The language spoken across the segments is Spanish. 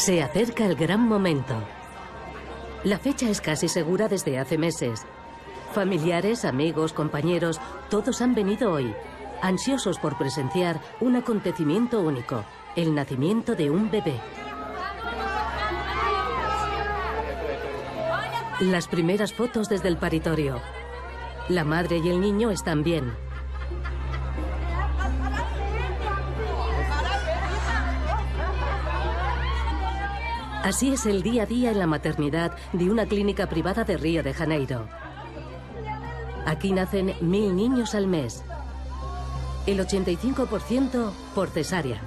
Se acerca el gran momento. La fecha es casi segura desde hace meses. Familiares, amigos, compañeros, todos han venido hoy, ansiosos por presenciar un acontecimiento único, el nacimiento de un bebé. Las primeras fotos desde el paritorio. La madre y el niño están bien. Así es el día a día en la maternidad de una clínica privada de Río de Janeiro. Aquí nacen 1000 niños al mes. El 85% por cesárea.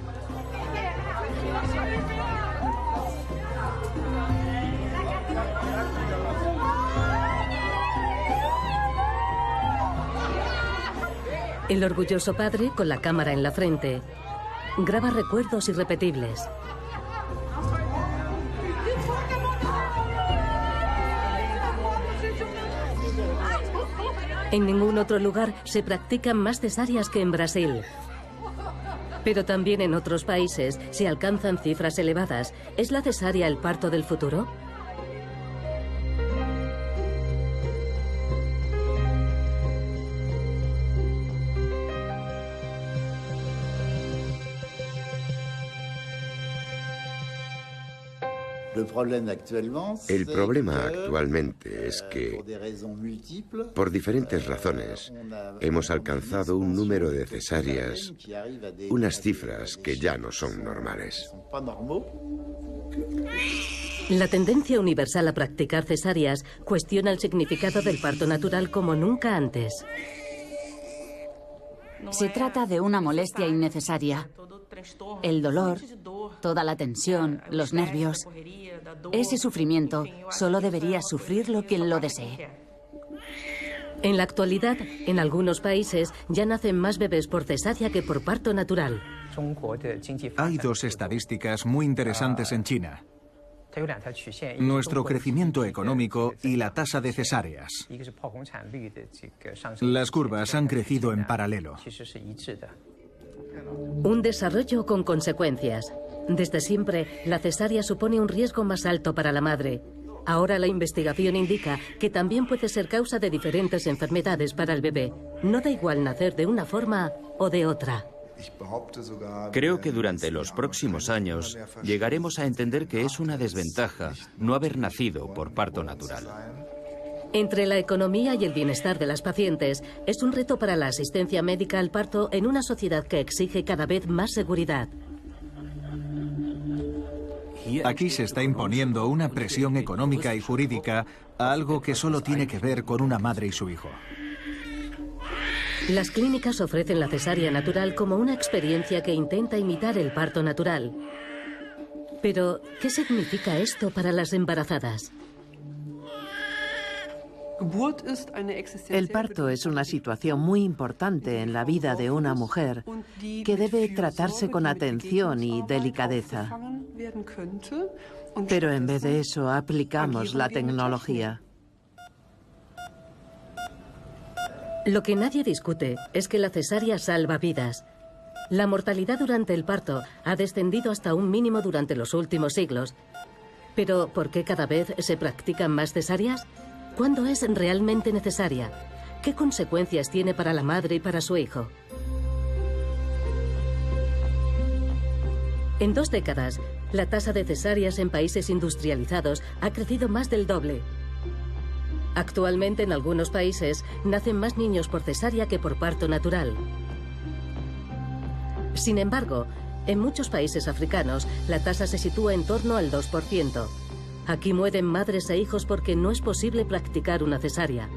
El orgulloso padre, con la cámara en la frente, graba recuerdos irrepetibles. En ningún otro lugar se practican más cesáreas que en Brasil. Pero también en otros países se alcanzan cifras elevadas. ¿Es la cesárea el parto del futuro? El problema actualmente es que, por diferentes razones, hemos alcanzado un número de cesáreas, unas cifras que ya no son normales. La tendencia universal a practicar cesáreas cuestiona el significado del parto natural como nunca antes. Se trata de una molestia innecesaria. El dolor, toda la tensión, los nervios. Ese sufrimiento solo debería sufrirlo quien lo desee. En la actualidad, en algunos países ya nacen más bebés por cesárea que por parto natural. Hay dos estadísticas muy interesantes en China. Nuestro crecimiento económico y la tasa de cesáreas. Las curvas han crecido en paralelo. Un desarrollo con consecuencias. Desde siempre, la cesárea supone un riesgo más alto para la madre. Ahora la investigación indica que también puede ser causa de diferentes enfermedades para el bebé. No da igual nacer de una forma o de otra. Creo que durante los próximos años llegaremos a entender que es una desventaja no haber nacido por parto natural. Entre la economía y el bienestar de las pacientes, es un reto para la asistencia médica al parto en una sociedad que exige cada vez más seguridad. Aquí se está imponiendo una presión económica y jurídica a algo que solo tiene que ver con una madre y su hijo. Las clínicas ofrecen la cesárea natural como una experiencia que intenta imitar el parto natural. Pero, ¿qué significa esto para las embarazadas? El parto es una situación muy importante en la vida de una mujer que debe tratarse con atención y delicadeza. Pero en vez de eso aplicamos la tecnología. Lo que nadie discute es que la cesárea salva vidas. La mortalidad durante el parto ha descendido hasta un mínimo durante los últimos siglos. Pero, ¿por qué cada vez se practican más cesáreas? ¿Cuándo es realmente necesaria? ¿Qué consecuencias tiene para la madre y para su hijo? En 2 décadas, la tasa de cesáreas en países industrializados ha crecido más del doble. Actualmente en algunos países nacen más niños por cesárea que por parto natural. Sin embargo, en muchos países africanos la tasa se sitúa en torno al 2%. Aquí mueren madres e hijos porque no es posible practicar una cesárea.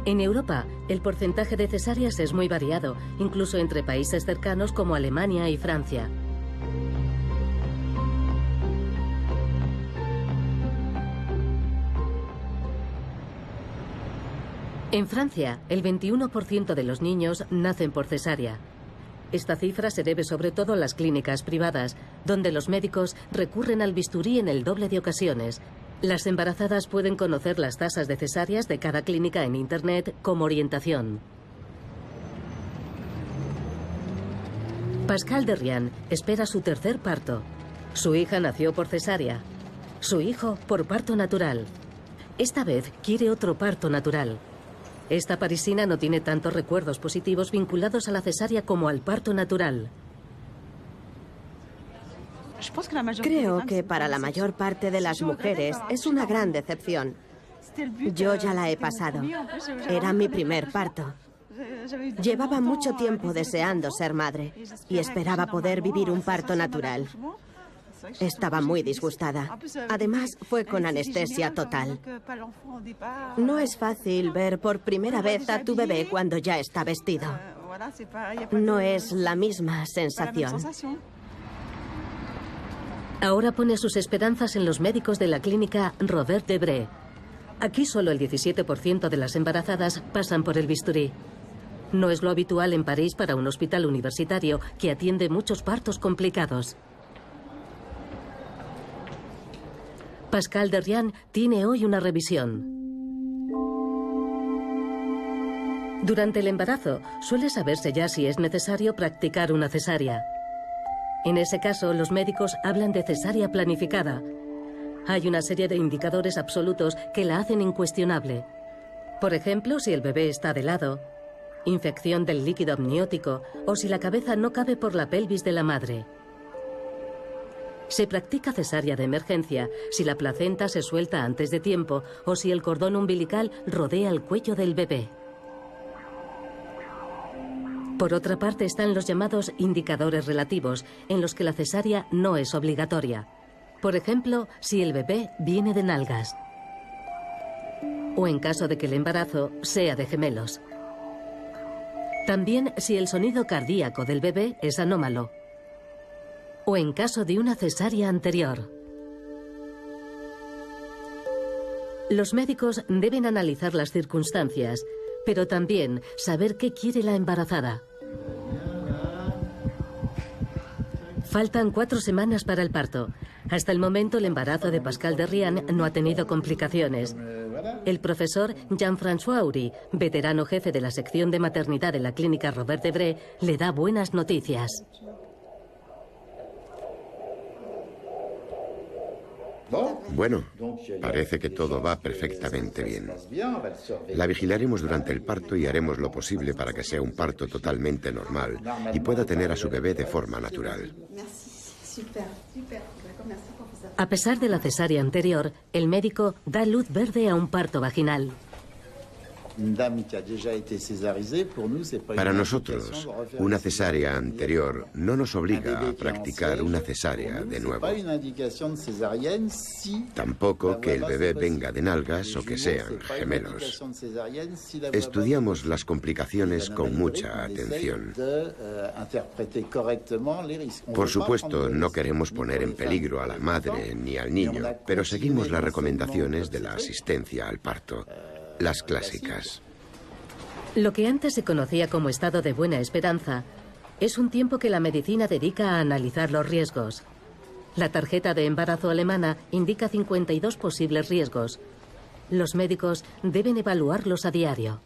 En Europa, el porcentaje de cesáreas es muy variado, incluso entre países cercanos como Alemania y Francia. En Francia, el 21% de los niños nacen por cesárea. Esta cifra se debe sobre todo a las clínicas privadas, donde los médicos recurren al bisturí en el doble de ocasiones. Las embarazadas pueden conocer las tasas de cesáreas de cada clínica en Internet como orientación. Pascal Derrian espera su tercer parto. Su hija nació por cesárea. Su hijo por parto natural. Esta vez quiere otro parto natural. Esta parisina no tiene tantos recuerdos positivos vinculados a la cesárea como al parto natural. Creo que para la mayor parte de las mujeres es una gran decepción. Yo ya la he pasado. Era mi primer parto. Llevaba mucho tiempo deseando ser madre y esperaba poder vivir un parto natural. Estaba muy disgustada. Además, fue con anestesia total. No es fácil ver por primera vez a tu bebé cuando ya está vestido. No es la misma sensación. Ahora pone sus esperanzas en los médicos de la clínica Robert Debré. Aquí solo el 17% de las embarazadas pasan por el bisturí. No es lo habitual en París para un hospital universitario que atiende muchos partos complicados. Pascal Derrian tiene hoy una revisión. Durante el embarazo suele saberse ya si es necesario practicar una cesárea. En ese caso, los médicos hablan de cesárea planificada. Hay una serie de indicadores absolutos que la hacen incuestionable. Por ejemplo, si el bebé está de lado, infección del líquido amniótico o si la cabeza no cabe por la pelvis de la madre. Se practica cesárea de emergencia si la placenta se suelta antes de tiempo o si el cordón umbilical rodea el cuello del bebé. Por otra parte están los llamados indicadores relativos, en los que la cesárea no es obligatoria. Por ejemplo, si el bebé viene de nalgas. O en caso de que el embarazo sea de gemelos. También si el sonido cardíaco del bebé es anómalo. O en caso de una cesárea anterior. Los médicos deben analizar las circunstancias, pero también saber qué quiere la embarazada. Faltan 4 semanas para el parto. Hasta el momento el embarazo de Pascal Derrian no ha tenido complicaciones. El profesor Jean-François Houry, veterano jefe de la sección de maternidad de la clínica Robert Debré, le da buenas noticias. Bueno, parece que todo va perfectamente bien. La vigilaremos durante el parto y haremos lo posible para que sea un parto totalmente normal y pueda tener a su bebé de forma natural. A pesar de la cesárea anterior, el médico da luz verde a un parto vaginal. Para nosotros, una cesárea anterior no nos obliga a practicar una cesárea de nuevo. Tampoco que el bebé venga de nalgas o que sean gemelos. Estudiamos las complicaciones con mucha atención. Por supuesto, no queremos poner en peligro a la madre ni al niño, pero seguimos las recomendaciones de la asistencia al parto. Las clásicas. Lo que antes se conocía como estado de buena esperanza es un tiempo que la medicina dedica a analizar los riesgos. La tarjeta de embarazo alemana indica 52 posibles riesgos. Los médicos deben evaluarlos a diario.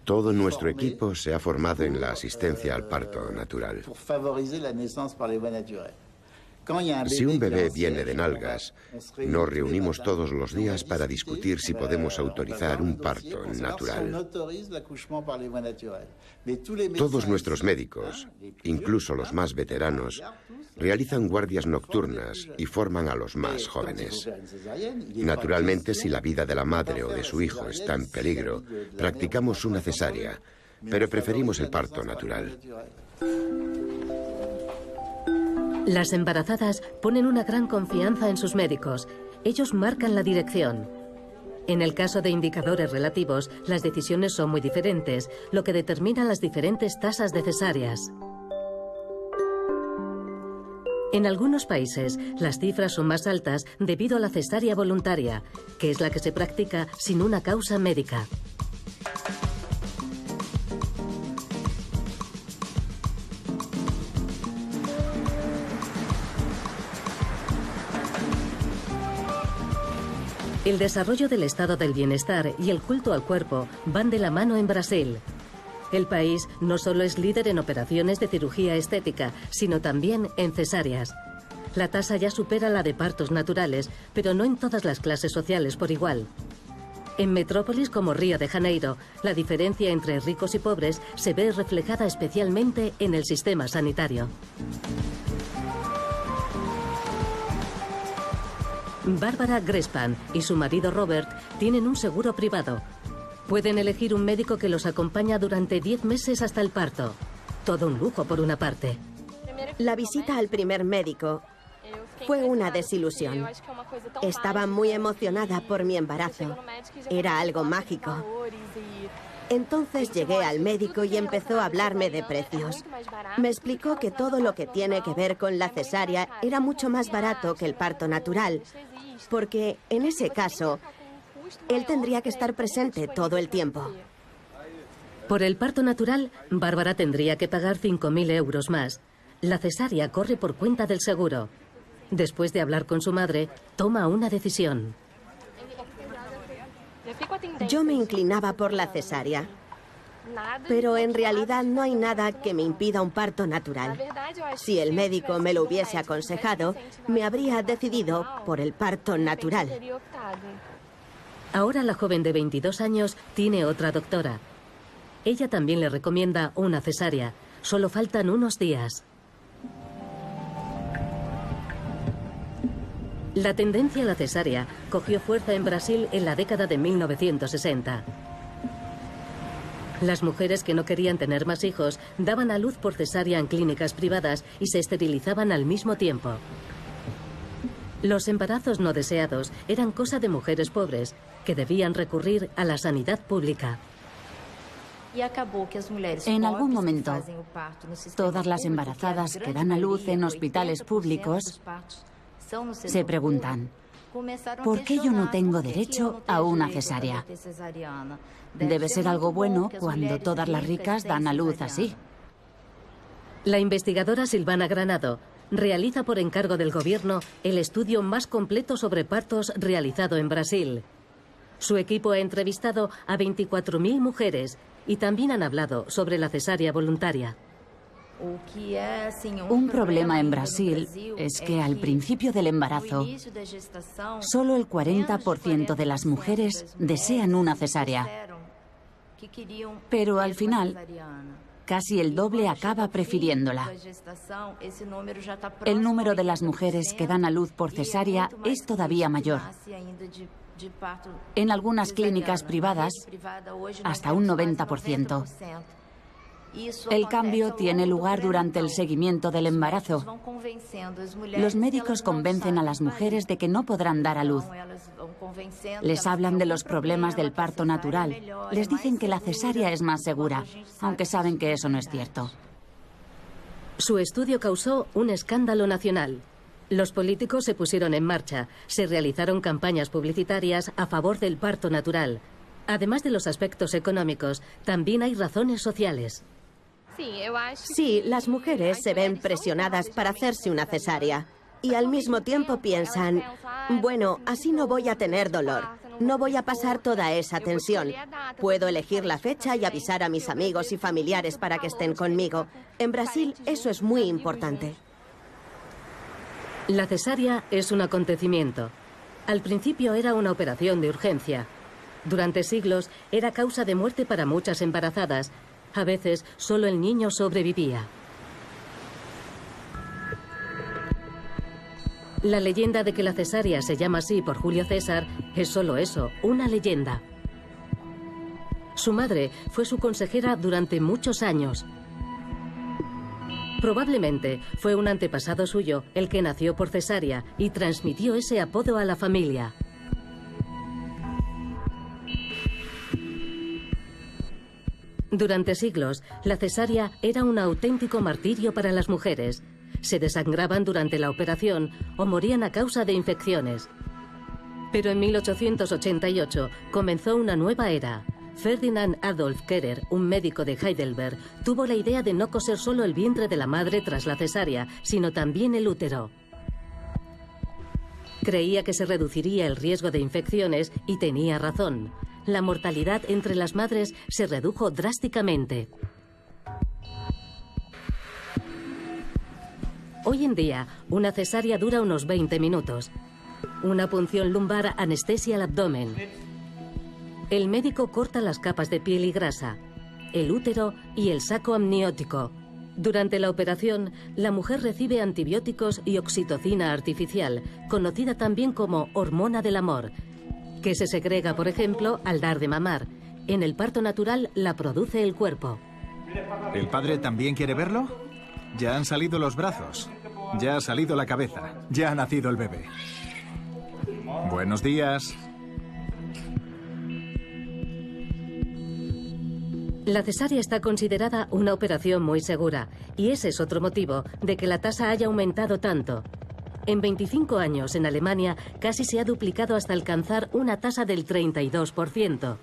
Todo nuestro equipo se ha formado en la asistencia al parto natural. Si un bebé viene de nalgas, nos reunimos todos los días para discutir si podemos autorizar un parto natural. Todos nuestros médicos, incluso los más veteranos, realizan guardias nocturnas y forman a los más jóvenes. Naturalmente, si la vida de la madre o de su hijo está en peligro, practicamos una cesárea, pero preferimos el parto natural. Las embarazadas ponen una gran confianza en sus médicos. Ellos marcan la dirección. En el caso de indicadores relativos, las decisiones son muy diferentes, lo que determina las diferentes tasas de cesáreas. En algunos países, las cifras son más altas debido a la cesárea voluntaria, que es la que se practica sin una causa médica. El desarrollo del estado del bienestar y el culto al cuerpo van de la mano en Brasil. El país no solo es líder en operaciones de cirugía estética, sino también en cesáreas. La tasa ya supera la de partos naturales, pero no en todas las clases sociales por igual. En metrópolis como Río de Janeiro, la diferencia entre ricos y pobres se ve reflejada especialmente en el sistema sanitario. Bárbara Grespan y su marido Robert tienen un seguro privado. Pueden elegir un médico que los acompaña durante 10 meses hasta el parto. Todo un lujo por una parte. La visita al primer médico fue una desilusión. Estaba muy emocionada por mi embarazo. Era algo mágico. Entonces llegué al médico y empezó a hablarme de precios. Me explicó que todo lo que tiene que ver con la cesárea era mucho más barato que el parto natural, porque en ese caso, él tendría que estar presente todo el tiempo. Por el parto natural, Bárbara tendría que pagar 5.000 euros más. La cesárea corre por cuenta del seguro. Después de hablar con su madre, toma una decisión. Yo me inclinaba por la cesárea, pero en realidad no hay nada que me impida un parto natural. Si el médico me lo hubiese aconsejado, me habría decidido por el parto natural. Ahora la joven de 22 años tiene otra doctora. Ella también le recomienda una cesárea. Solo faltan unos días. La tendencia a la cesárea cogió fuerza en Brasil en la década de 1960. Las mujeres que no querían tener más hijos daban a luz por cesárea en clínicas privadas y se esterilizaban al mismo tiempo. Los embarazos no deseados eran cosa de mujeres pobres que debían recurrir a la sanidad pública. En algún momento, todas las embarazadas que dan a luz en hospitales públicos se preguntan, ¿por qué yo no tengo derecho a una cesárea? Debe ser algo bueno cuando todas las ricas dan a luz así. La investigadora Silvana Granado realiza por encargo del gobierno el estudio más completo sobre partos realizado en Brasil. Su equipo ha entrevistado a 24.000 mujeres y también han hablado sobre la cesárea voluntaria. Un problema en Brasil es que al principio del embarazo, solo el 40% de las mujeres desean una cesárea. Pero al final, casi el doble acaba prefiriéndola. El número de las mujeres que dan a luz por cesárea es todavía mayor. En algunas clínicas privadas, hasta un 90%. El cambio tiene lugar durante el seguimiento del embarazo. Los médicos convencen a las mujeres de que no podrán dar a luz. Les hablan de los problemas del parto natural. Les dicen que la cesárea es más segura, aunque saben que eso no es cierto. Su estudio causó un escándalo nacional. Los políticos se pusieron en marcha. Se realizaron campañas publicitarias a favor del parto natural. Además de los aspectos económicos, también hay razones sociales. Sí, las mujeres se ven presionadas para hacerse una cesárea y al mismo tiempo piensan, bueno, así no voy a tener dolor, no voy a pasar toda esa tensión. Puedo elegir la fecha y avisar a mis amigos y familiares para que estén conmigo. En Brasil eso es muy importante. La cesárea es un acontecimiento. Al principio era una operación de urgencia. Durante siglos era causa de muerte para muchas embarazadas. A veces solo el niño sobrevivía. La leyenda de que la cesárea se llama así por Julio César es solo eso, una leyenda. Su madre fue su consejera durante muchos años. Probablemente fue un antepasado suyo el que nació por cesárea y transmitió ese apodo a la familia. Durante siglos, la cesárea era un auténtico martirio para las mujeres. Se desangraban durante la operación o morían a causa de infecciones. Pero en 1888 comenzó una nueva era. Ferdinand Adolf Keller, un médico de Heidelberg, tuvo la idea de no coser solo el vientre de la madre tras la cesárea, sino también el útero. Creía que se reduciría el riesgo de infecciones y tenía razón. la mortalidad entre las madres se redujo drásticamente. Hoy en día, una cesárea dura unos 20 minutos. Una punción lumbar anestesia el abdomen. El médico corta las capas de piel y grasa, el útero y el saco amniótico. Durante la operación, la mujer recibe antibióticos y oxitocina artificial, conocida también como hormona del amor, que se segrega, por ejemplo, al dar de mamar. En el parto natural la produce el cuerpo. ¿El padre también quiere verlo? Ya han salido los brazos, ya ha salido la cabeza, ya ha nacido el bebé. Buenos días. La cesárea está considerada una operación muy segura, y ese es otro motivo de que la tasa haya aumentado tanto. En 25 años, en Alemania, casi se ha duplicado hasta alcanzar una tasa del 32%.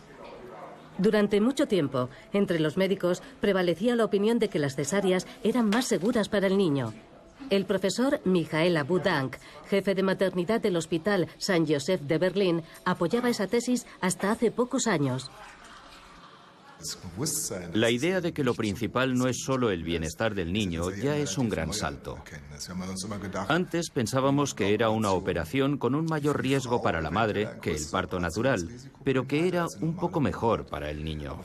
Durante mucho tiempo, entre los médicos prevalecía la opinión de que las cesáreas eran más seguras para el niño. El profesor Michael Abu Dank, jefe de maternidad del Hospital St. Joseph de Berlín, apoyaba esa tesis hasta hace pocos años. La idea de que lo principal no es solo el bienestar del niño ya es un gran salto. Antes pensábamos que era una operación con un mayor riesgo para la madre que el parto natural, pero que era un poco mejor para el niño.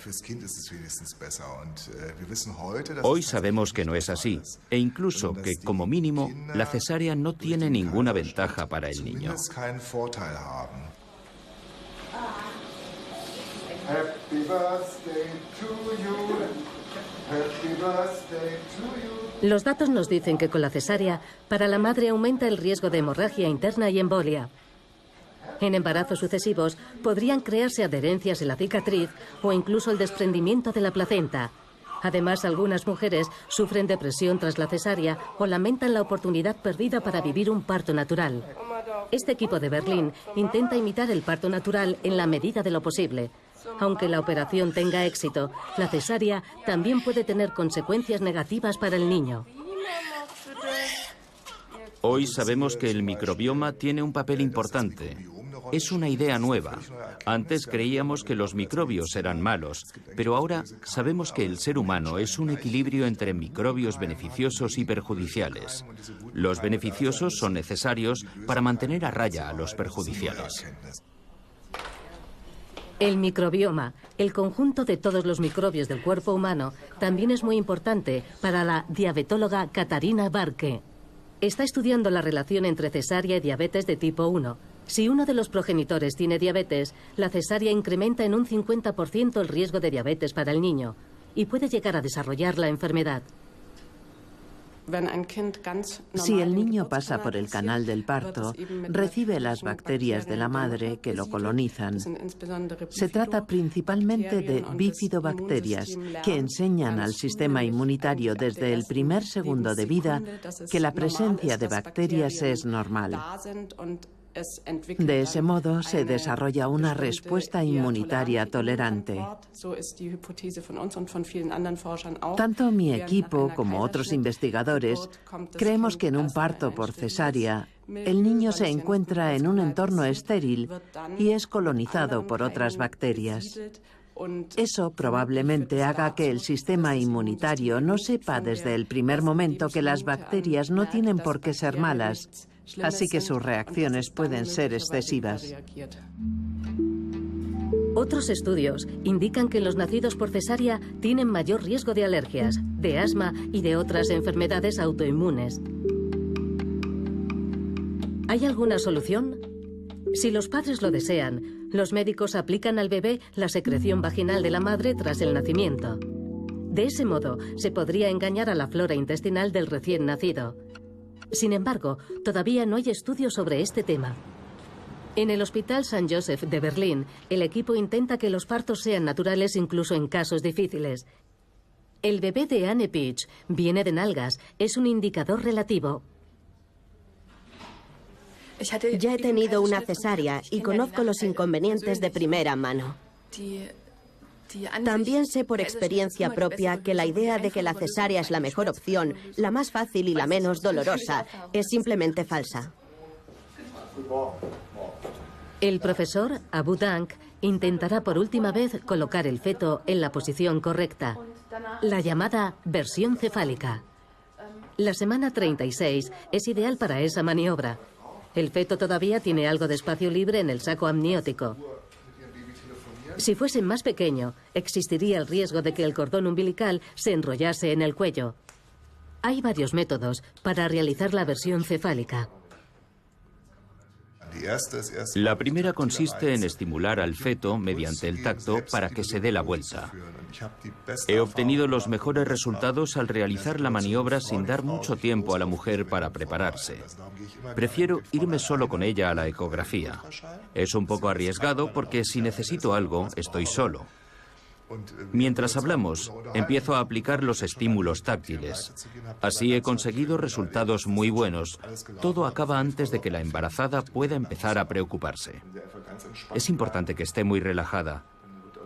Hoy sabemos que no es así, e incluso que, como mínimo, la cesárea no tiene ninguna ventaja para el niño. Happy birthday to you. Happy birthday to you. Los datos nos dicen que con la cesárea, para la madre aumenta el riesgo de hemorragia interna y embolia. En embarazos sucesivos podrían crearse adherencias en la cicatriz o incluso el desprendimiento de la placenta. Además, algunas mujeres sufren depresión tras la cesárea o lamentan la oportunidad perdida para vivir un parto natural. Este equipo de Berlín intenta imitar el parto natural en la medida de lo posible. Aunque la operación tenga éxito, la cesárea también puede tener consecuencias negativas para el niño. Hoy sabemos que el microbioma tiene un papel importante. Es una idea nueva. Antes creíamos que los microbios eran malos, pero ahora sabemos que el ser humano es un equilibrio entre microbios beneficiosos y perjudiciales. Los beneficiosos son necesarios para mantener a raya a los perjudiciales. El microbioma, el conjunto de todos los microbios del cuerpo humano, también es muy importante para la diabetóloga Katharina Barke. Está estudiando la relación entre cesárea y diabetes de tipo 1. Si uno de los progenitores tiene diabetes, la cesárea incrementa en un 50% el riesgo de diabetes para el niño y puede llegar a desarrollar la enfermedad. Si el niño pasa por el canal del parto, recibe las bacterias de la madre que lo colonizan. Se trata principalmente de bifidobacterias que enseñan al sistema inmunitario desde el primer segundo de vida que la presencia de bacterias es normal. De ese modo se desarrolla una respuesta inmunitaria tolerante. Tanto mi equipo como otros investigadores creemos que en un parto por cesárea el niño se encuentra en un entorno estéril y es colonizado por otras bacterias. Eso probablemente haga que el sistema inmunitario no sepa desde el primer momento que las bacterias no tienen por qué ser malas, así que sus reacciones pueden ser excesivas. Otros estudios indican que los nacidos por cesárea tienen mayor riesgo de alergias, de asma y de otras enfermedades autoinmunes. ¿Hay alguna solución? Si los padres lo desean, los médicos aplican al bebé la secreción vaginal de la madre tras el nacimiento. De ese modo, se podría engañar a la flora intestinal del recién nacido. Sin embargo, todavía no hay estudios sobre este tema. En el Hospital St. Joseph de Berlín, el equipo intenta que los partos sean naturales incluso en casos difíciles. El bebé de Anne Peach viene de nalgas, es un indicador relativo. Ya he tenido una cesárea y conozco los inconvenientes de primera mano. También sé por experiencia propia que la idea de que la cesárea es la mejor opción, la más fácil y la menos dolorosa, es simplemente falsa. El profesor Abu Dank intentará por última vez colocar el feto en la posición correcta, la llamada versión cefálica. La semana 36 es ideal para esa maniobra. El feto todavía tiene algo de espacio libre en el saco amniótico. Si fuese más pequeño, existiría el riesgo de que el cordón umbilical se enrollase en el cuello. Hay varios métodos para realizar la versión cefálica. La primera consiste en estimular al feto mediante el tacto para que se dé la vuelta. He obtenido los mejores resultados al realizar la maniobra sin dar mucho tiempo a la mujer para prepararse. Prefiero irme solo con ella a la ecografía. Es un poco arriesgado porque si necesito algo, estoy solo. Mientras hablamos, empiezo a aplicar los estímulos táctiles. Así he conseguido resultados muy buenos. Todo acaba antes de que la embarazada pueda empezar a preocuparse. Es importante que esté muy relajada.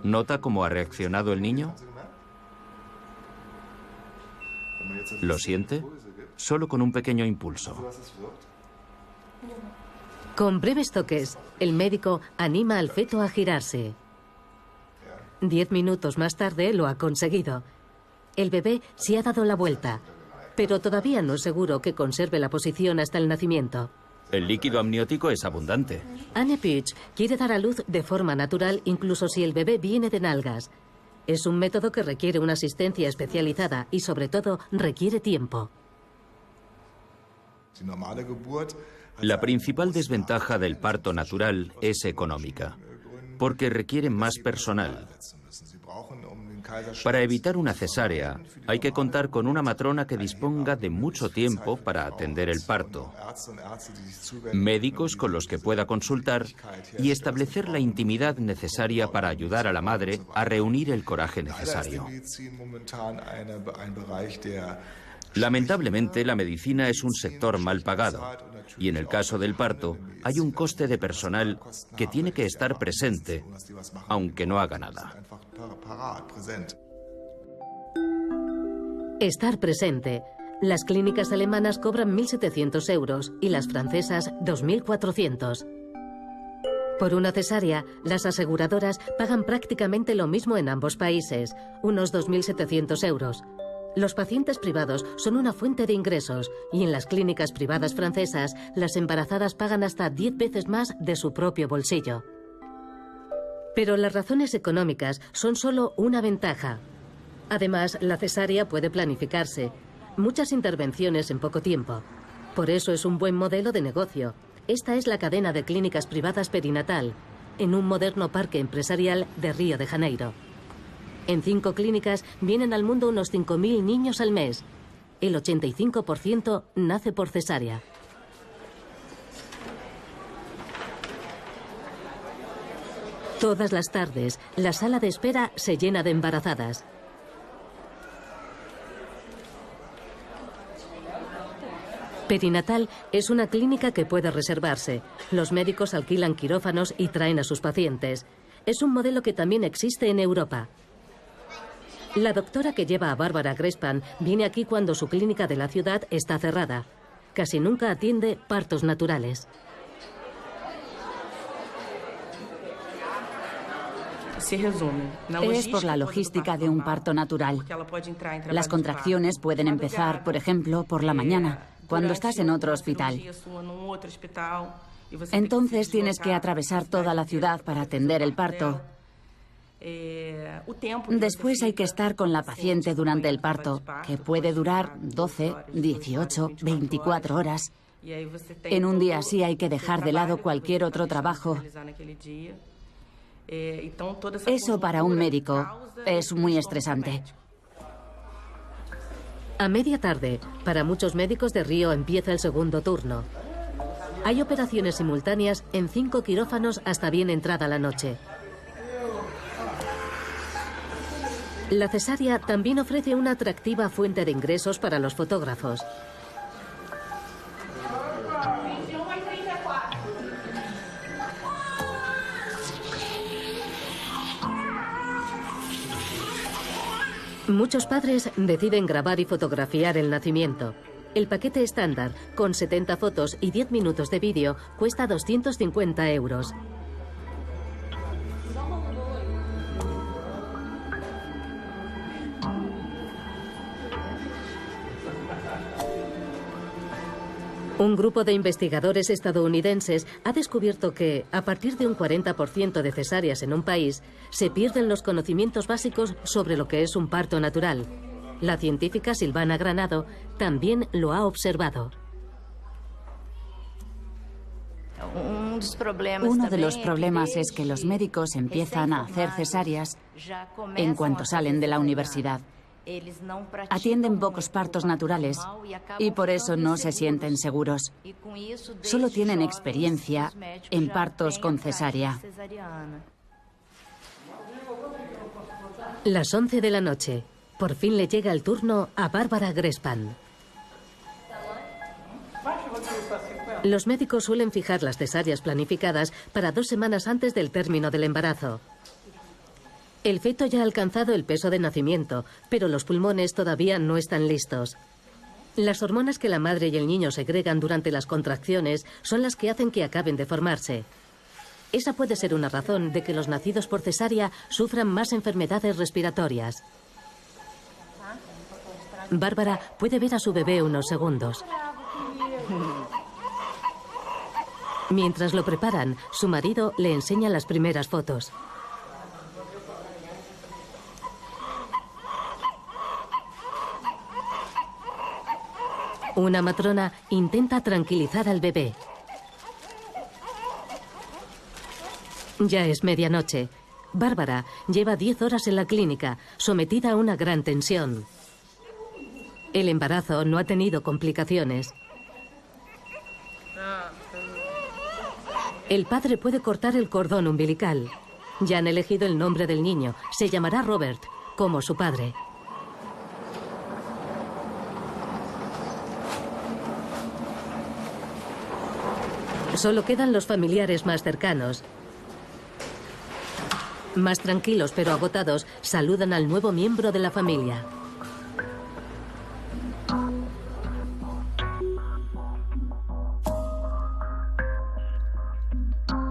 ¿Nota cómo ha reaccionado el niño? ¿Lo siente? Solo con un pequeño impulso. Con breves toques, el médico anima al feto a girarse. 10 minutos más tarde lo ha conseguido. El bebé se ha dado la vuelta, pero todavía no es seguro que conserve la posición hasta el nacimiento. El líquido amniótico es abundante. Anne Puig quiere dar a luz de forma natural incluso si el bebé viene de nalgas. Es un método que requiere una asistencia especializada y sobre todo requiere tiempo. La principal desventaja del parto natural es económica, porque requiere más personal. Para evitar una cesárea, hay que contar con una matrona que disponga de mucho tiempo para atender el parto, médicos con los que pueda consultar y establecer la intimidad necesaria para ayudar a la madre a reunir el coraje necesario. Lamentablemente, la medicina es un sector mal pagado y en el caso del parto hay un coste de personal que tiene que estar presente, aunque no haga nada. Estar presente. Las clínicas alemanas cobran 1.700 euros y las francesas 2.400. Por una cesárea, las aseguradoras pagan prácticamente lo mismo en ambos países, unos 2.700 euros. Los pacientes privados son una fuente de ingresos y en las clínicas privadas francesas las embarazadas pagan hasta 10 veces más de su propio bolsillo. Pero las razones económicas son solo una ventaja. Además, la cesárea puede planificarse. Muchas intervenciones en poco tiempo. Por eso es un buen modelo de negocio. Esta es la cadena de clínicas privadas perinatal, en un moderno parque empresarial de Río de Janeiro. En 5 clínicas vienen al mundo unos 5.000 niños al mes. El 85% nace por cesárea. Todas las tardes, la sala de espera se llena de embarazadas. Perinatal es una clínica que puede reservarse. Los médicos alquilan quirófanos y traen a sus pacientes. Es un modelo que también existe en Europa. La doctora que lleva a Bárbara Grespan viene aquí cuando su clínica de la ciudad está cerrada. Casi nunca atiende partos naturales. Es por la logística de un parto natural. Las contracciones pueden empezar, por ejemplo, por la mañana, cuando estás en otro hospital. Entonces tienes que atravesar toda la ciudad para atender el parto. Después hay que estar con la paciente durante el parto, que puede durar 12, 18, 24 horas. En un día así hay que dejar de lado cualquier otro trabajo. Eso para un médico es muy estresante. A media tarde, para muchos médicos de Río empieza el segundo turno. Hay operaciones simultáneas en 5 quirófanos hasta bien entrada la noche. La cesárea también ofrece una atractiva fuente de ingresos para los fotógrafos. Muchos padres deciden grabar y fotografiar el nacimiento. El paquete estándar, con 70 fotos y 10 minutos de vídeo, cuesta 250 euros. Un grupo de investigadores estadounidenses ha descubierto que, a partir de un 40% de cesáreas en un país, se pierden los conocimientos básicos sobre lo que es un parto natural. La científica Silvana Granado también lo ha observado. Uno de los problemas es que los médicos empiezan a hacer cesáreas en cuanto salen de la universidad. Atienden pocos partos naturales y por eso no se sienten seguros. Solo tienen experiencia en partos con cesárea. Las 11 de la noche. Por fin le llega el turno a Bárbara Grespan. Los médicos suelen fijar las cesáreas planificadas para 2 semanas antes del término del embarazo. El feto ya ha alcanzado el peso de nacimiento, pero los pulmones todavía no están listos. Las hormonas que la madre y el niño segregan durante las contracciones son las que hacen que acaben de formarse. Esa puede ser una razón de que los nacidos por cesárea sufran más enfermedades respiratorias. Bárbara puede ver a su bebé unos segundos. Mientras lo preparan, su marido le enseña las primeras fotos. Una matrona intenta tranquilizar al bebé. Ya es medianoche. Bárbara lleva 10 horas en la clínica, sometida a una gran tensión. El embarazo no ha tenido complicaciones. El padre puede cortar el cordón umbilical. Ya han elegido el nombre del niño. Se llamará Robert, como su padre. Solo quedan los familiares más cercanos. Más tranquilos pero agotados, saludan al nuevo miembro de la familia.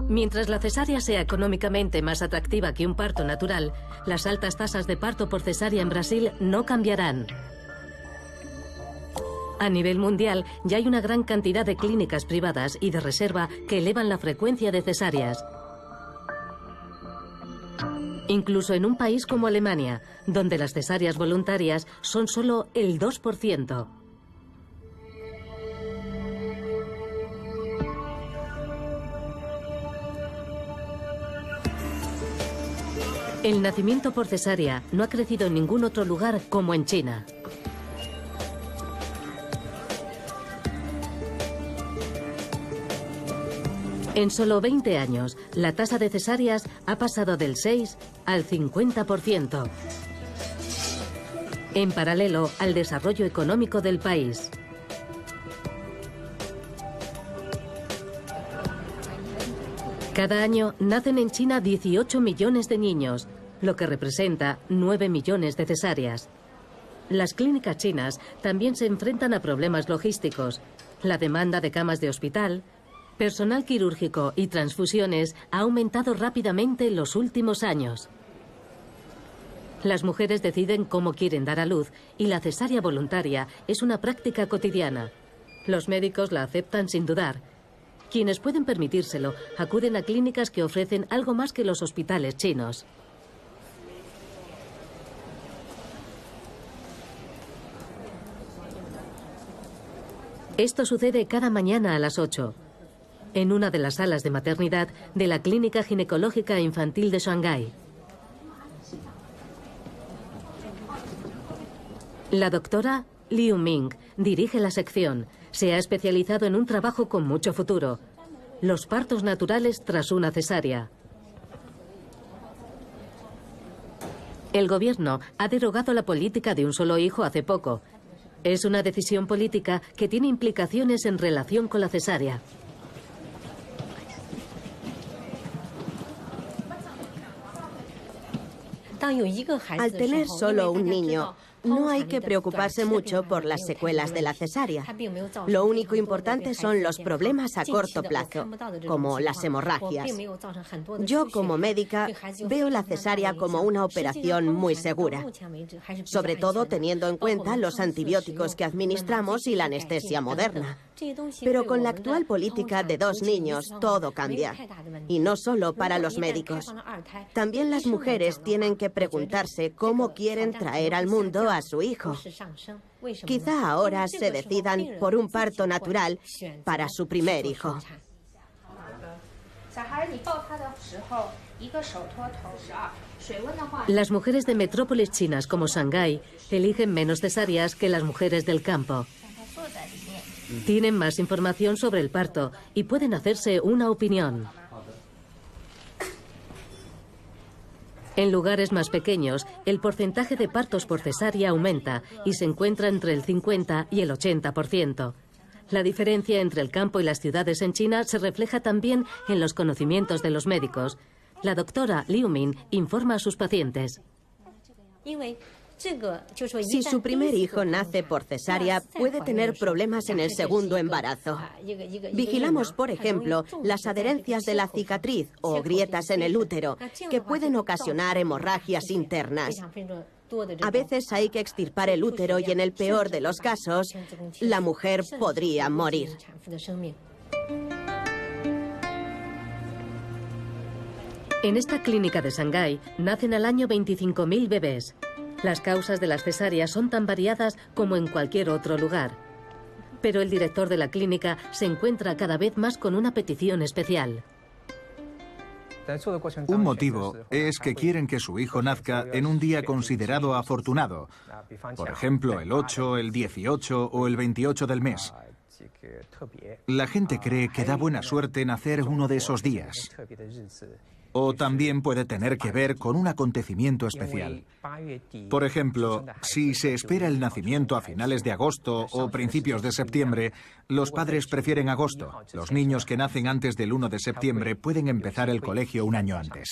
Mientras la cesárea sea económicamente más atractiva que un parto natural, las altas tasas de parto por cesárea en Brasil no cambiarán. A nivel mundial, ya hay una gran cantidad de clínicas privadas y de reserva que elevan la frecuencia de cesáreas. Incluso en un país como Alemania, donde las cesáreas voluntarias son solo el 2%. El nacimiento por cesárea no ha crecido en ningún otro lugar como en China. En solo 20 años, la tasa de cesáreas ha pasado del 6 al 50%. En paralelo al desarrollo económico del país. Cada año nacen en China 18 millones de niños, lo que representa 9 millones de cesáreas. Las clínicas chinas también se enfrentan a problemas logísticos. La demanda de camas de hospital, personal quirúrgico y transfusiones ha aumentado rápidamente en los últimos años. Las mujeres deciden cómo quieren dar a luz y la cesárea voluntaria es una práctica cotidiana. Los médicos la aceptan sin dudar. Quienes pueden permitírselo acuden a clínicas que ofrecen algo más que los hospitales chinos. Esto sucede cada mañana a las 8. En una de las salas de maternidad de la Clínica Ginecológica Infantil de Shanghái. La doctora Liu Ming dirige la sección. Se ha especializado en un trabajo con mucho futuro: los partos naturales tras una cesárea. El gobierno ha derogado la política de un solo hijo hace poco. Es una decisión política que tiene implicaciones en relación con la cesárea. Al tener solo un niño, no hay que preocuparse mucho por las secuelas de la cesárea. Lo único importante son los problemas a corto plazo, como las hemorragias. Yo, como médica, veo la cesárea como una operación muy segura, sobre todo teniendo en cuenta los antibióticos que administramos y la anestesia moderna. Pero con la actual política de 2 niños, todo cambia. Y no solo para los médicos. También las mujeres tienen que preguntarse cómo quieren traer al mundo a su hijo. Quizá ahora se decidan por un parto natural para su primer hijo. Las mujeres de metrópolis chinas como Shanghái eligen menos cesáreas que las mujeres del campo. Tienen más información sobre el parto y pueden hacerse una opinión. En lugares más pequeños, el porcentaje de partos por cesárea aumenta y se encuentra entre el 50 y el 80%. La diferencia entre el campo y las ciudades en China se refleja también en los conocimientos de los médicos. La doctora Liu Min informa a sus pacientes. Si su primer hijo nace por cesárea, puede tener problemas en el segundo embarazo. Vigilamos, por ejemplo, las adherencias de la cicatriz o grietas en el útero, que pueden ocasionar hemorragias internas. A veces hay que extirpar el útero y, en el peor de los casos, la mujer podría morir. En esta clínica de Shanghái nacen al año 25.000 bebés. Las causas de las cesáreas son tan variadas como en cualquier otro lugar. Pero el director de la clínica se encuentra cada vez más con una petición especial. Un motivo es que quieren que su hijo nazca en un día considerado afortunado. Por ejemplo, el 8, el 18 o el 28 del mes. La gente cree que da buena suerte nacer uno de esos días. O también puede tener que ver con un acontecimiento especial. Por ejemplo, si se espera el nacimiento a finales de agosto o principios de septiembre, los padres prefieren agosto. Los niños que nacen antes del 1 de septiembre pueden empezar el colegio un año antes.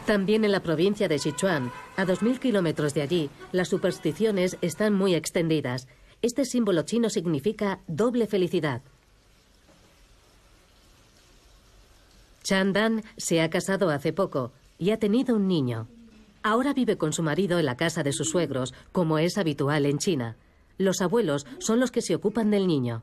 También en la provincia de Sichuan, a 2.000 kilómetros de allí, las supersticiones están muy extendidas. Este símbolo chino significa doble felicidad. Chan Dan se ha casado hace poco y ha tenido un niño. Ahora vive con su marido en la casa de sus suegros, como es habitual en China. Los abuelos son los que se ocupan del niño.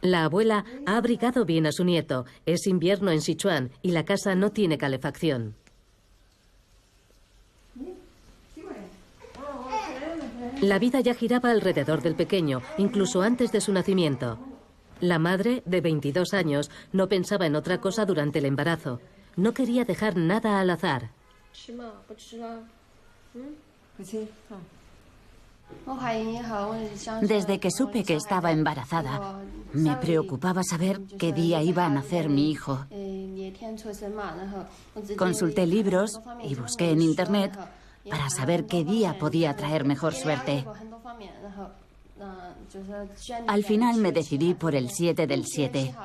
La abuela ha abrigado bien a su nieto. Es invierno en Sichuan y la casa no tiene calefacción. La vida ya giraba alrededor del pequeño, incluso antes de su nacimiento. La madre, de 22 años, no pensaba en otra cosa durante el embarazo. No quería dejar nada al azar. Desde que supe que estaba embarazada, me preocupaba saber qué día iba a nacer mi hijo. Consulté libros y busqué en Internet para saber qué día podía traer mejor suerte. Al final me decidí por el 7 del 7.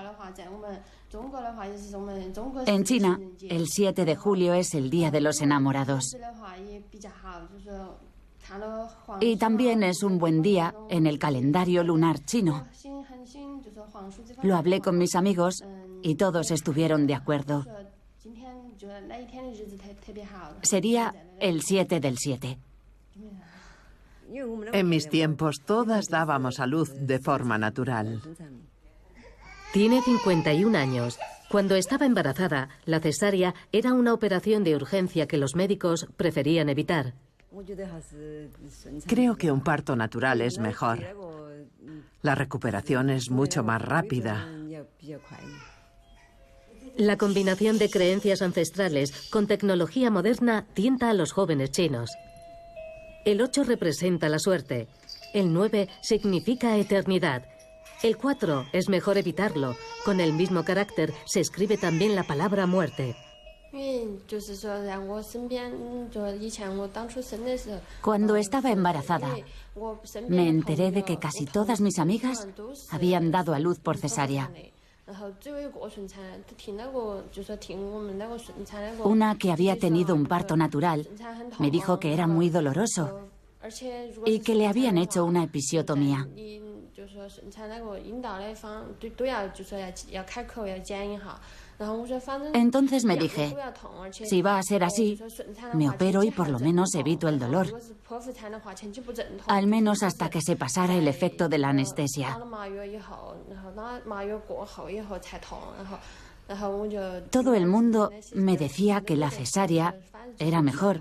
En China, el 7 de julio es el Día de los Enamorados. Y también es un buen día en el calendario lunar chino. Lo hablé con mis amigos y todos estuvieron de acuerdo. Sería el 7 del 7. En mis tiempos todas dábamos a luz de forma natural. Tiene 51 años. Cuando estaba embarazada, la cesárea era una operación de urgencia que los médicos preferían evitar. Creo que un parto natural es mejor. La recuperación es mucho más rápida. La combinación de creencias ancestrales con tecnología moderna tienta a los jóvenes chinos. El 8 representa la suerte. El 9 significa eternidad. El 4 es mejor evitarlo. Con el mismo carácter se escribe también la palabra muerte. Cuando estaba embarazada, me enteré de que casi todas mis amigas habían dado a luz por cesárea. Una que había tenido un parto natural me dijo que era muy doloroso y que le habían hecho una episiotomía. Entonces me dije, si va a ser así, me opero y por lo menos evito el dolor. Al menos hasta que se pasara el efecto de la anestesia. Todo el mundo me decía que la cesárea era mejor.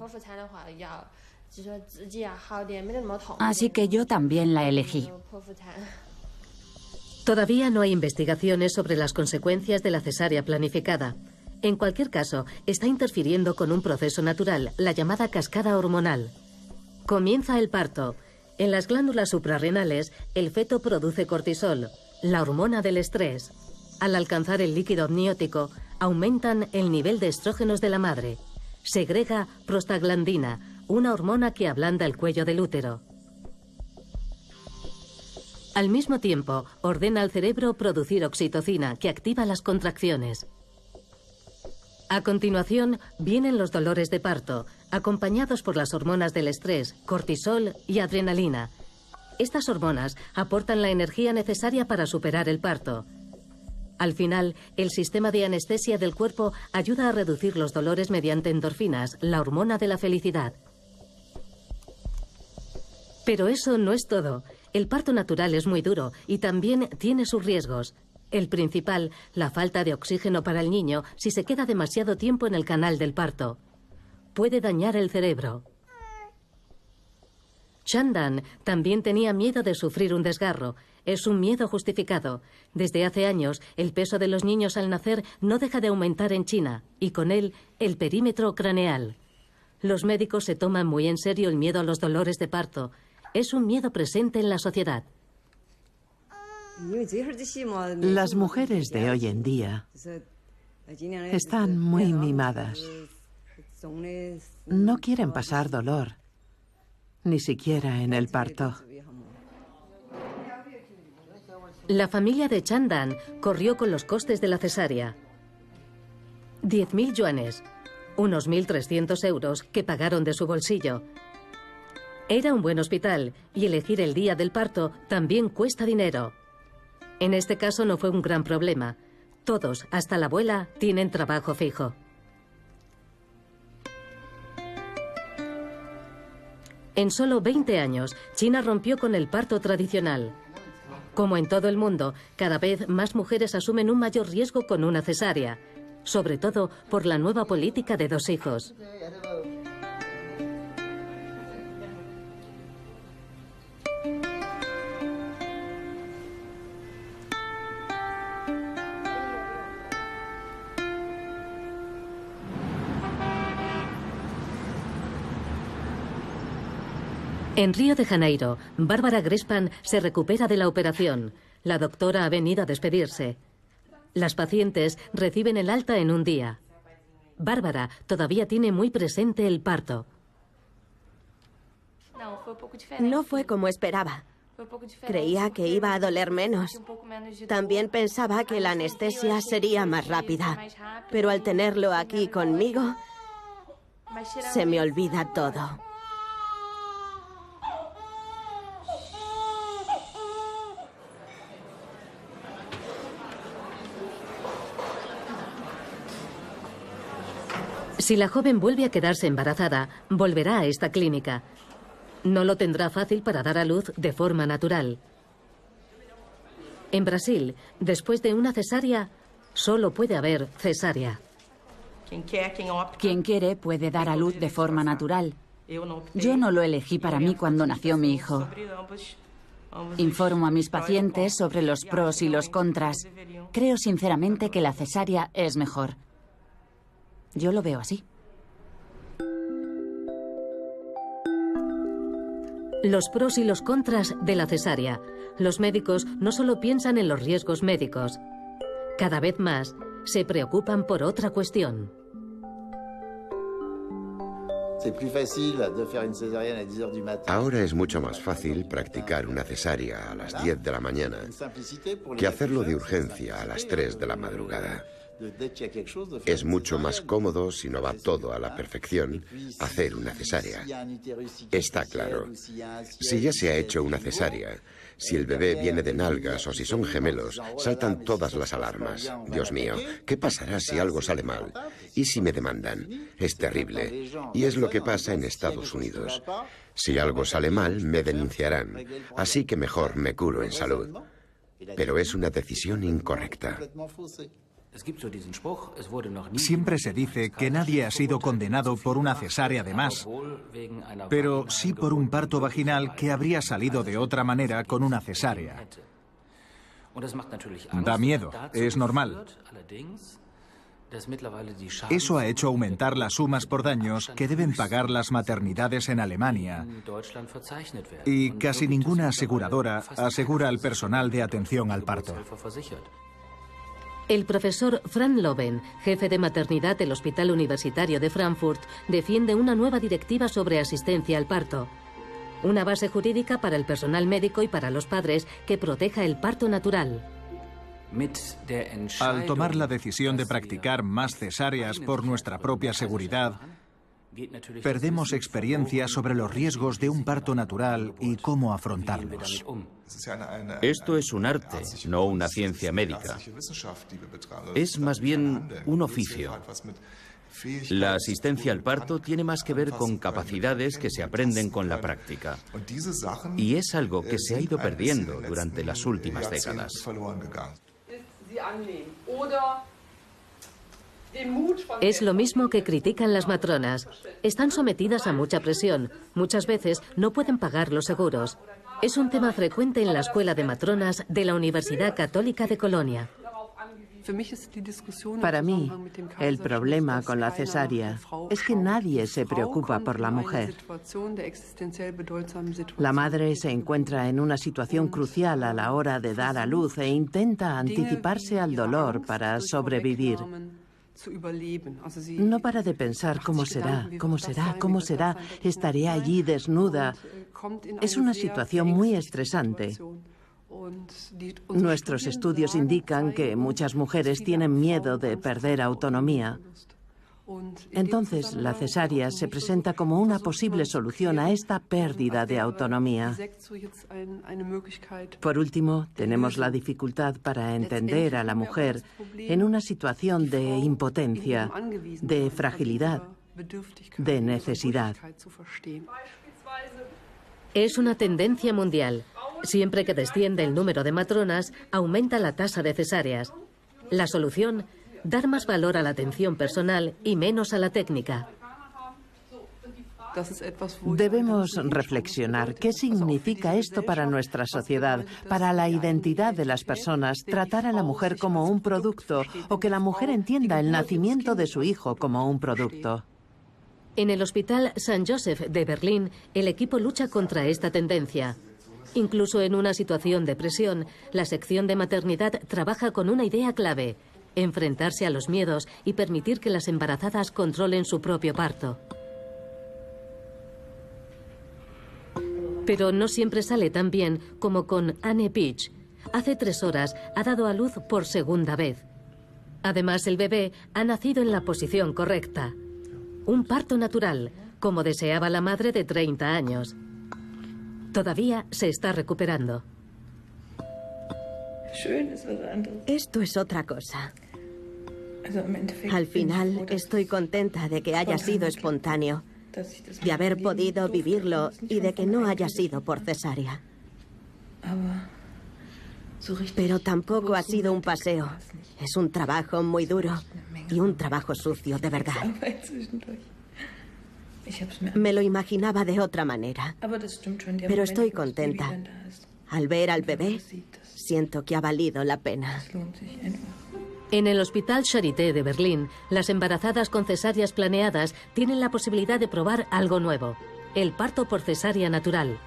Así que yo también la elegí. Todavía no hay investigaciones sobre las consecuencias de la cesárea planificada. En cualquier caso, está interfiriendo con un proceso natural, la llamada cascada hormonal. Comienza el parto. En las glándulas suprarrenales, el feto produce cortisol, la hormona del estrés. Al alcanzar el líquido amniótico, aumentan el nivel de estrógenos de la madre. Segrega prostaglandina, una hormona que ablanda el cuello del útero. Al mismo tiempo, ordena al cerebro producir oxitocina, que activa las contracciones. A continuación, vienen los dolores de parto, acompañados por las hormonas del estrés, cortisol y adrenalina. Estas hormonas aportan la energía necesaria para superar el parto. Al final, el sistema de anestesia del cuerpo ayuda a reducir los dolores mediante endorfinas, la hormona de la felicidad. Pero eso no es todo. El parto natural es muy duro y también tiene sus riesgos. El principal, la falta de oxígeno para el niño si se queda demasiado tiempo en el canal del parto. Puede dañar el cerebro. Chandan también tenía miedo de sufrir un desgarro. Es un miedo justificado. Desde hace años, el peso de los niños al nacer no deja de aumentar en China, y con él, el perímetro craneal. Los médicos se toman muy en serio el miedo a los dolores de parto. Es un miedo presente en la sociedad. Las mujeres de hoy en día están muy mimadas. No quieren pasar dolor, ni siquiera en el parto. La familia de Chandan corrió con los costes de la cesárea. 10.000 yuanes, unos 1.300 euros que pagaron de su bolsillo. Era un buen hospital y elegir el día del parto también cuesta dinero. En este caso no fue un gran problema. Todos, hasta la abuela, tienen trabajo fijo. En solo 20 años, China rompió con el parto tradicional. Como en todo el mundo, cada vez más mujeres asumen un mayor riesgo con una cesárea, sobre todo por la nueva política de 2 hijos. En Río de Janeiro, Bárbara Grespan se recupera de la operación. La doctora ha venido a despedirse. Las pacientes reciben el alta en un día. Bárbara todavía tiene muy presente el parto. No fue como esperaba. Creía que iba a doler menos. También pensaba que la anestesia sería más rápida. Pero al tenerlo aquí conmigo, se me olvida todo. Si la joven vuelve a quedarse embarazada, volverá a esta clínica. No lo tendrá fácil para dar a luz de forma natural. En Brasil, después de una cesárea, solo puede haber cesárea. Quien quiere puede dar a luz de forma natural. Yo no lo elegí para mí cuando nació mi hijo. Informo a mis pacientes sobre los pros y los contras. Creo sinceramente que la cesárea es mejor. Yo lo veo así. Los pros y los contras de la cesárea. Los médicos no solo piensan en los riesgos médicos. Cada vez más se preocupan por otra cuestión. Ahora es mucho más fácil practicar una cesárea a las 10 de la mañana que hacerlo de urgencia a las 3 de la madrugada. Es mucho más cómodo, si no va todo a la perfección, hacer una cesárea. Está claro. Si ya se ha hecho una cesárea, si el bebé viene de nalgas o si son gemelos, saltan todas las alarmas. Dios mío, ¿qué pasará si algo sale mal? ¿Y si me demandan? Es terrible. Y es lo que pasa en Estados Unidos. Si algo sale mal, me denunciarán. Así que mejor me curo en salud. Pero es una decisión incorrecta. Siempre se dice que nadie ha sido condenado por una cesárea de más, pero sí por un parto vaginal que habría salido de otra manera con una cesárea. Da miedo, es normal. Eso ha hecho aumentar las sumas por daños que deben pagar las maternidades en Alemania, y casi ninguna aseguradora asegura al personal de atención al parto. El profesor Frank Loven, jefe de maternidad del Hospital Universitario de Frankfurt, defiende una nueva directiva sobre asistencia al parto. Una base jurídica para el personal médico y para los padres que proteja el parto natural. Al tomar la decisión de practicar más cesáreas por nuestra propia seguridad, perdemos experiencia sobre los riesgos de un parto natural y cómo afrontarlos. Esto es un arte, no una ciencia médica. Es más bien un oficio. La asistencia al parto tiene más que ver con capacidades que se aprenden con la práctica. Y es algo que se ha ido perdiendo durante las últimas décadas. Es lo mismo que critican las matronas. Están sometidas a mucha presión. Muchas veces no pueden pagar los seguros. Es un tema frecuente en la Escuela de Matronas de la Universidad Católica de Colonia. Para mí, el problema con la cesárea es que nadie se preocupa por la mujer. La madre se encuentra en una situación crucial a la hora de dar a luz e intenta anticiparse al dolor para sobrevivir. No para de pensar cómo será, cómo será, cómo será, estaré allí desnuda. Es una situación muy estresante. Nuestros estudios indican que muchas mujeres tienen miedo de perder autonomía. Entonces, la cesárea se presenta como una posible solución a esta pérdida de autonomía. Por último, tenemos la dificultad para entender a la mujer en una situación de impotencia, de fragilidad, de necesidad. Es una tendencia mundial. Siempre que desciende el número de matronas, aumenta la tasa de cesáreas. La solución: dar más valor a la atención personal y menos a la técnica. Debemos reflexionar qué significa esto para nuestra sociedad, para la identidad de las personas, tratar a la mujer como un producto o que la mujer entienda el nacimiento de su hijo como un producto. En el Hospital St. Joseph de Berlín, el equipo lucha contra esta tendencia. Incluso en una situación de presión, la sección de maternidad trabaja con una idea clave: enfrentarse a los miedos y permitir que las embarazadas controlen su propio parto. Pero no siempre sale tan bien como con Anne Peach. Hace 3 horas ha dado a luz por segunda vez. Además, el bebé ha nacido en la posición correcta. Un parto natural, como deseaba la madre de 30 años. Todavía se está recuperando. Esto es otra cosa. Al final, estoy contenta de que haya sido espontáneo, de haber podido vivirlo y de que no haya sido por cesárea. Pero tampoco ha sido un paseo. Es un trabajo muy duro y un trabajo sucio, de verdad. Me lo imaginaba de otra manera, pero estoy contenta. Al ver al bebé, siento que ha valido la pena. En el Hospital Charité de Berlín, las embarazadas con cesáreas planeadas tienen la posibilidad de probar algo nuevo: el parto por cesárea natural.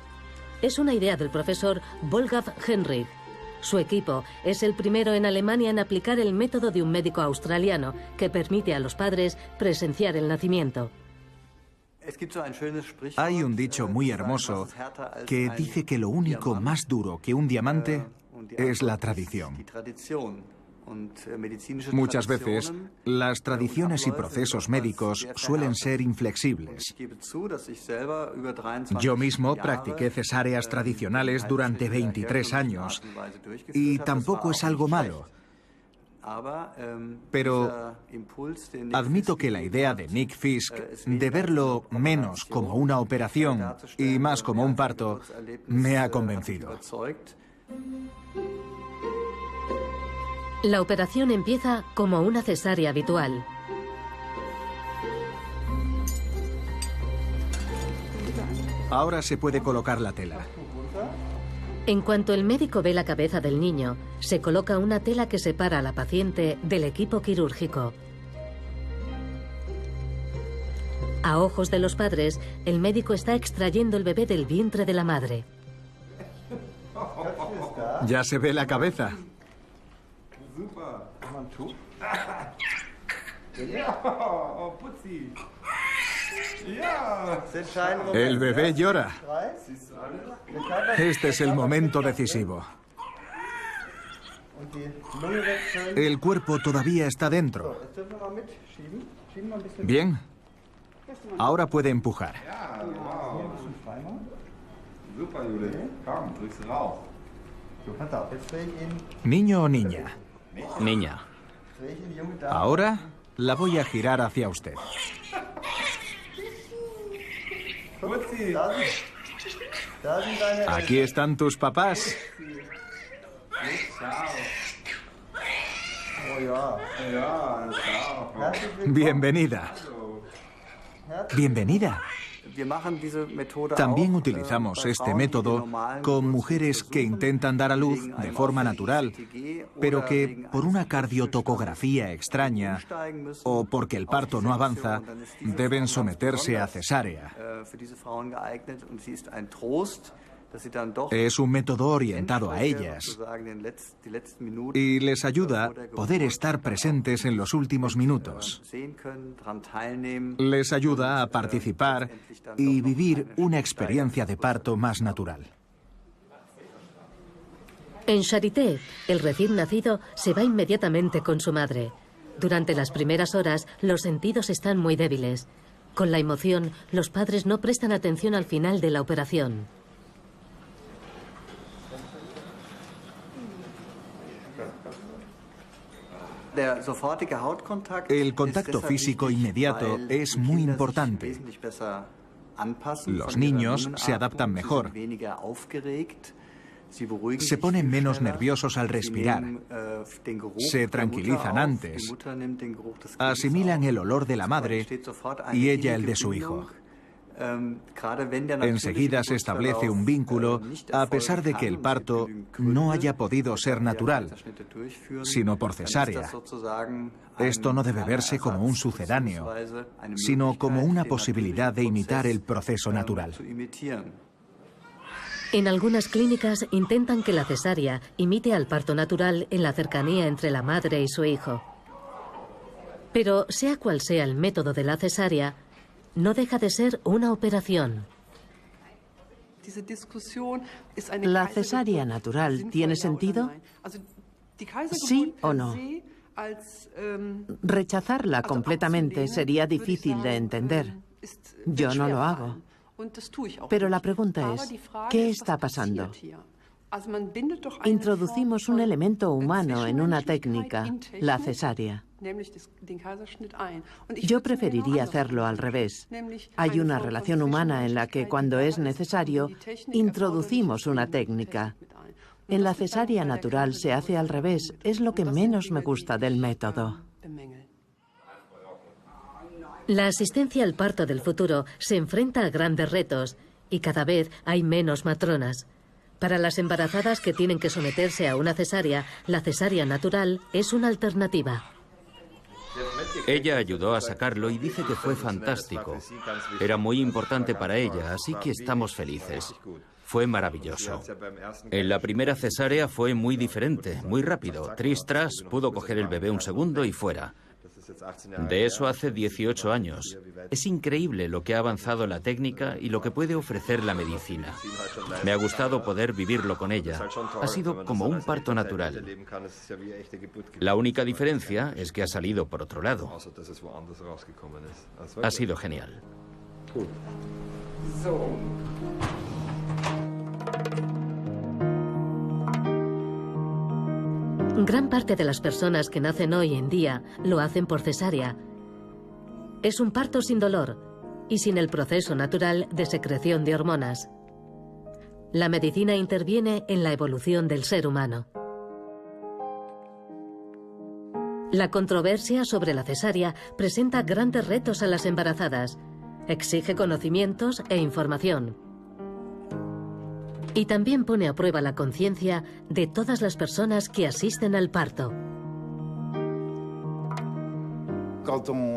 Es una idea del profesor Wolfgang Henrich. Su equipo es el primero en Alemania en aplicar el método de un médico australiano que permite a los padres presenciar el nacimiento. Hay un dicho muy hermoso que dice que lo único más duro que un diamante es la tradición. Muchas veces, las tradiciones y procesos médicos suelen ser inflexibles. Yo mismo practiqué cesáreas tradicionales durante 23 años y tampoco es algo malo. Pero admito que la idea de Nick Fisk de verlo menos como una operación y más como un parto me ha convencido. La operación empieza como una cesárea habitual. Ahora se puede colocar la tela. En cuanto el médico ve la cabeza del niño, se coloca una tela que separa a la paciente del equipo quirúrgico. A ojos de los padres, el médico está extrayendo el bebé del vientre de la madre. Ya se ve la cabeza. El bebé llora. Este es el momento decisivo. El cuerpo todavía está dentro. Bien. Ahora puede empujar. ¿Niño o niña? Niña. Ahora la voy a girar hacia usted. Aquí están tus papás. Bienvenida. Bienvenida. También utilizamos este método con mujeres que intentan dar a luz de forma natural, pero que por una cardiotocografía extraña o porque el parto no avanza, deben someterse a cesárea. Es un método orientado a ellas y les ayuda a poder estar presentes en los últimos minutos. Les ayuda a participar y vivir una experiencia de parto más natural. En Charité, el recién nacido se va inmediatamente con su madre. Durante las primeras horas, los sentidos están muy débiles. Con la emoción, los padres no prestan atención al final de la operación. El contacto físico inmediato es muy importante. Los niños se adaptan mejor. Se ponen menos nerviosos al respirar. Se tranquilizan antes. Asimilan el olor de la madre y ella el de su hijo. Enseguida se establece un vínculo, a pesar de que el parto no haya podido ser natural, sino por cesárea. Esto no debe verse como un sucedáneo, sino como una posibilidad de imitar el proceso natural. En algunas clínicas intentan que la cesárea imite al parto natural en la cercanía entre la madre y su hijo. Pero sea cual sea el método de la cesárea, no deja de ser una operación. ¿La cesárea natural tiene sentido? ¿Sí o no? Rechazarla completamente sería difícil de entender. Yo no lo hago. Pero la pregunta es, ¿qué está pasando? Introducimos un elemento humano en una técnica, la cesárea. Yo preferiría hacerlo al revés. Hay una relación humana en la que, cuando es necesario, introducimos una técnica. En la cesárea natural se hace al revés. Es lo que menos me gusta del método. La asistencia al parto del futuro se enfrenta a grandes retos y cada vez hay menos matronas. Para las embarazadas que tienen que someterse a una cesárea, la cesárea natural es una alternativa. Ella ayudó a sacarlo y dice que fue fantástico. Era muy importante para ella, así que estamos felices. Fue maravilloso. En la primera cesárea fue muy diferente, muy rápido. Tris tras, pudo coger el bebé un segundo y fuera. De eso hace 18 años. Es increíble lo que ha avanzado la técnica y lo que puede ofrecer la medicina. Me ha gustado poder vivirlo con ella. Ha sido como un parto natural. La única diferencia es que ha salido por otro lado. Ha sido genial. Gran parte de las personas que nacen hoy en día lo hacen por cesárea. Es un parto sin dolor y sin el proceso natural de secreción de hormonas. La medicina interviene en la evolución del ser humano. La controversia sobre la cesárea presenta grandes retos a las embarazadas. Exige conocimientos e información. Y también pone a prueba la conciencia de todas las personas que asisten al parto.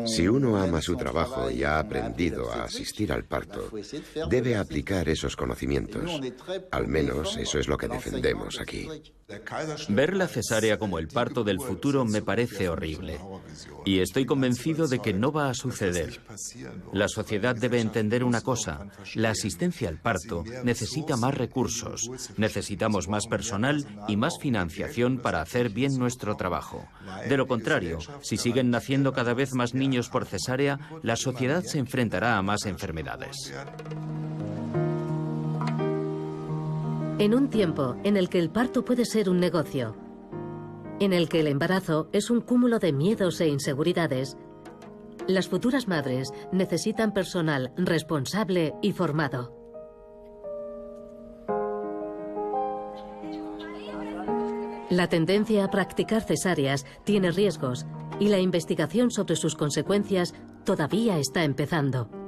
Si uno ama su trabajo y ha aprendido a asistir al parto, debe aplicar esos conocimientos. Al menos eso es lo que defendemos aquí. Ver la cesárea como el parto del futuro me parece horrible. Y estoy convencido de que no va a suceder. La sociedad debe entender una cosa. La asistencia al parto necesita más recursos. Necesitamos más personal y más financiación para hacer bien nuestro trabajo. De lo contrario, si siguen naciendo cada vez más niños por cesárea, la sociedad se enfrentará a más enfermedades. En un tiempo en el que el parto puede ser un negocio, en el que el embarazo es un cúmulo de miedos e inseguridades, las futuras madres necesitan personal responsable y formado. La tendencia a practicar cesáreas tiene riesgos y la investigación sobre sus consecuencias todavía está empezando.